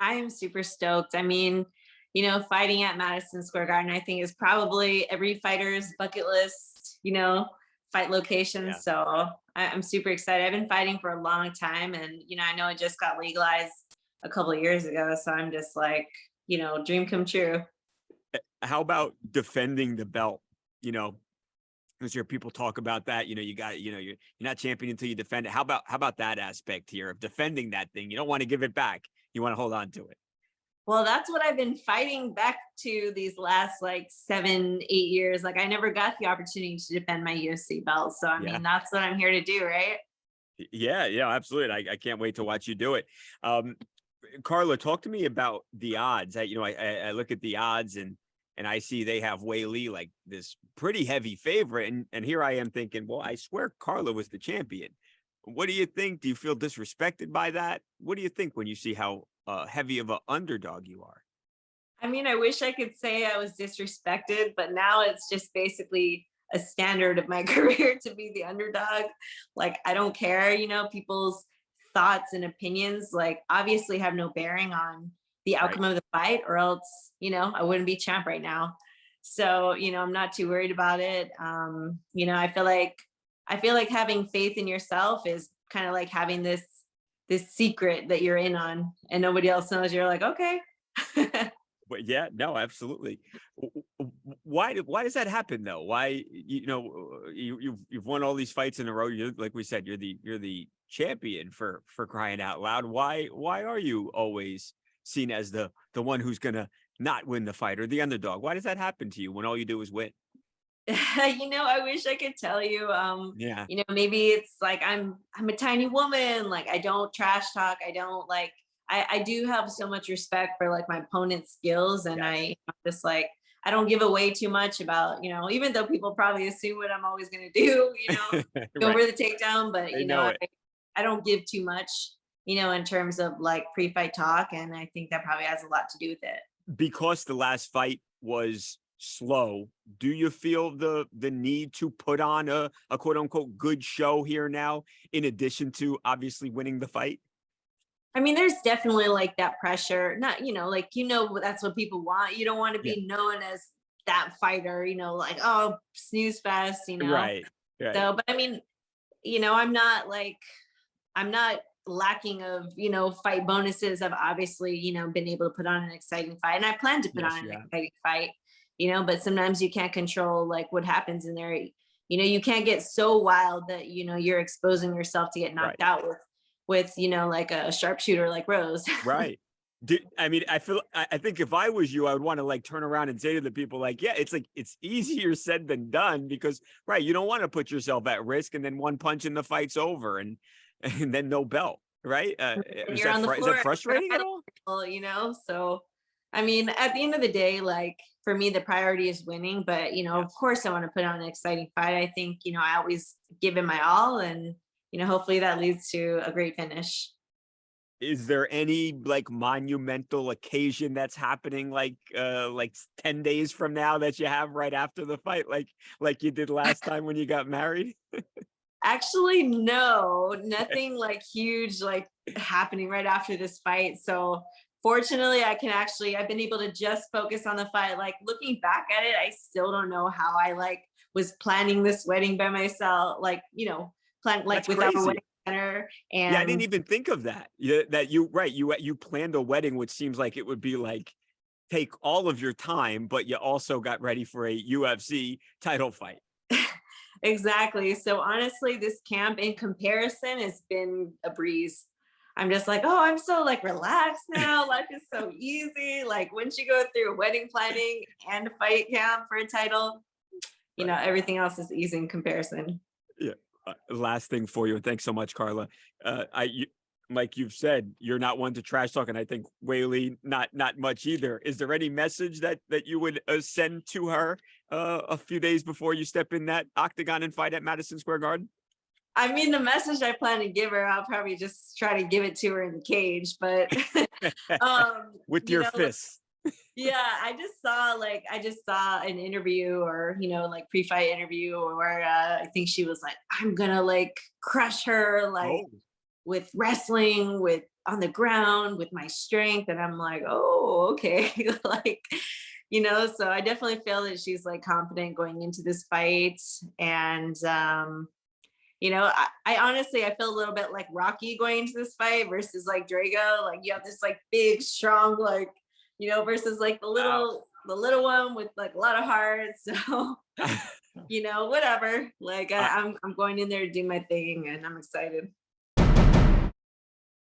I am super stoked. I mean, fighting at Madison Square Garden, I think is probably every fighter's bucket list, fight location. Yeah. So I'm super excited. I've been fighting for a long time and, I know it just got legalized a couple of years ago. So I'm just like, dream come true. How about defending the belt? You know, because your people talk about that. You're not champion until you defend it. How about that aspect here of defending that thing? You don't want to give it back. You want to hold on to it. Well, that's what I've been fighting back to these last like 7, 8 years. Like I never got the opportunity to defend my UFC belt. So I Yeah. mean, that's what I'm here to do, right? Yeah, yeah, absolutely. I can't wait to watch you do it. Um, Carla, talk to me about the odds. I look at the odds and I see they have Weili like this pretty heavy favorite, and here I am thinking, well, I swear Carla was the champion. What do you think? Do you feel disrespected by that? What do you think when you see how heavy of an underdog you are? I mean, I wish I could say I was disrespected, but now it's just basically a standard of my career to be the underdog. Like, I don't care, people's thoughts and opinions, like, obviously have no bearing on the Right. outcome of the fight, or else, I wouldn't be champ right now. So, I'm not too worried about it. I feel like having faith in yourself is kind of like having this secret that you're in on and nobody else knows. You're like, okay. But yeah, no, absolutely. Why does that happen though? Why you've won all these fights in a row. You, like we said, you're the champion for crying out loud. Why are you always seen as the one who's gonna not win the fight or the underdog? Why does that happen to you when all you do is win? I wish I could tell you. Yeah, Maybe it's like I'm a tiny woman. Like I don't trash talk. I don't like. I do have so much respect for like my opponent's skills, and yes, I'm just like I don't give away too much about even though people probably assume what I'm always gonna do. Go right. for the takedown, but They know it. I don't give too much. In terms of like pre-fight talk, and I think that probably has a lot to do with it. Because the last fight was slow, do you feel the need to put on a quote unquote good show here now, in addition to obviously winning the fight? I mean, there's definitely like that pressure. Not, like that's what people want. You don't want to Yeah. be known as that fighter, like, oh, snooze fest. Right. Right. So, but I mean, I'm not lacking of, fight bonuses. I've obviously, been able to put on an exciting fight. And I plan to put Yes, on you an have. exciting fight, but sometimes you can't control like what happens in there. You can't get so wild that, you're exposing yourself to get knocked Right. out with, like a sharpshooter like Rose. Right. I mean, I think if I was you, I would want to like turn around and say to the people, like, yeah, it's like it's easier said than done because right, you don't want to put yourself at risk and then one punch and the fight's over and then no belt, right? And you're on the Is floor that at the frustrating at all? final, so I mean, at the end of the day, like for me the priority is winning, but of Yes. course I want to put on an exciting fight. I think I always give it my all, and hopefully that leads to a great finish. Is there any like monumental occasion that's happening like 10 days from now that you have right after the fight, like you did last time when you got married? Actually, no, nothing like huge like happening right after this fight. So fortunately, I've been able to just focus on the fight. Like looking back at it, I still don't know how I like was planning this wedding by myself, like, plan like That's without a crazy. wedding planner. Yeah, I didn't And even think of that. Yeah, that you right, you planned a wedding, which seems like it would be like take all of your time, but you also got ready for a UFC title fight. exactly. So honestly, this camp in comparison has been a breeze. I'm just like, oh, I'm so like relaxed now. Life is so easy. Like once you go through wedding planning and a fight camp for a title, Right. everything else is easy in comparison. Yeah. Last thing for you, and thanks so much, Carla. Like you've said, you're not one to trash talk, and I think Whaley not much either. Is there any message that you would send to her a few days before you step in that octagon and fight at Madison Square Garden? I mean, the message I plan to give her, I'll probably just try to give it to her in the cage. But, With your fists. yeah, I just saw an interview or, like pre-fight interview where I think she was like, I'm gonna like crush her like Oh, with wrestling, with on the ground with my strength. And I'm like, oh, okay. Like, so I definitely feel that she's like confident going into this fight. And I honestly I feel a little bit like Rocky going into this fight versus like Drago. Like you have this like big, strong, like, versus like Wow. the little one with like a lot of heart. So, whatever. Like I, I'm going in there to do my thing and I'm excited.